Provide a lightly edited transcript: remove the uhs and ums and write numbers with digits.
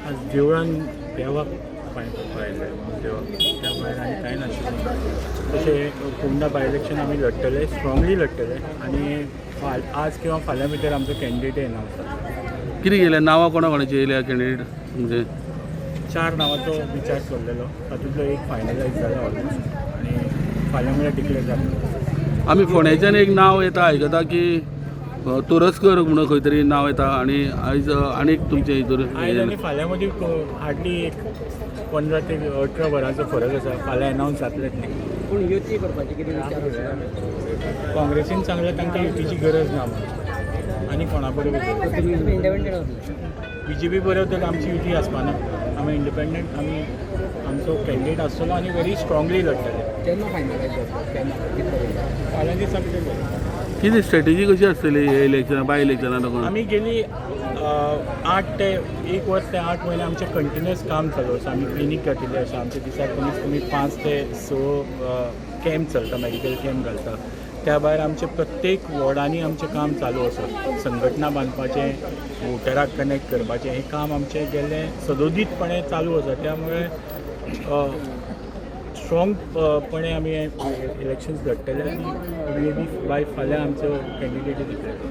आज देवळान देवाक पायले त्या भायर आनी कांय नाशिल्लें. तशें फोंडा बाय इलेक्शन आमी लडटले, स्ट्रॉंगली लडटले आनी आज किंवा फाल्यां भितर आमचो कॅन्डिडेट अनावन्स जाता. कितें गेले नांवां कोणा कोणाची येयल्या कॅन्डिडेट म्हणजे 4 नांवांचो विचार चल्लेलो, तातूंतलो एक फायनलायज जाला ऑलमोस्ट आनी फाल्यां म्हळ्यार डिक्लेअर जाता. आमी फोंड्याच्यान एक नांव येता आयकता की तोरसकर म्हणून खंय तरी नांव येता आनी आयज आनीक तुमचे हितून आयज आनी फाल्यां मदीं हार्डली एक 15 ते 18 वरांचो फरक आसा. फाल्यां अनावन्स जातलेंच न्ही. पूण युती करपाची कितें विचार आसा? काँग्रेसीन सांगलें तांकां युतीची गरज ना म्हणून आनी कोणा बरोबर इंडिपेंडंट BJP बरोबर तर आमची युती आसपाना. आमी इंडिपेंडंट आमी आमचो कॅन्डिडेट आसतलो आनी व्हेरी स्ट्रॉंगली लडटले. केन्ना फायनलायज जाता? केन्ना कितें फाल्यां दीस सांगतले. कितें स्ट्रॅटेजी कशी आसतली हे इलेक्शन बाय इलेक्शनाक लागून? आमी गेली 8 ते 1 वर्स ते 8 म्हयने आमचें कंटिन्युअस काम चालू आसा. आमी क्लिनीक घातिल्लें आसा. आमच्या दिसाक कमीत कमी 5 ते 6 कॅम्प चलता, मेडिकल कॅम्प घालता. त्या भायर आमचे प्रत्येक वॉर्डांनी आमचें काम चालू आसा. संघटना बांदपाचें, वोटराक कनेक्ट करपाचें हें काम आमचें गेल्लें सदोदीतपणे चालू आसा. त्यामुळे स्ट्रॉंगपणे आमी इलेक्शन्स लडटले आनी मे बी बाय फाल्यां आमचो कॅन्डिडेट डिक्लेअर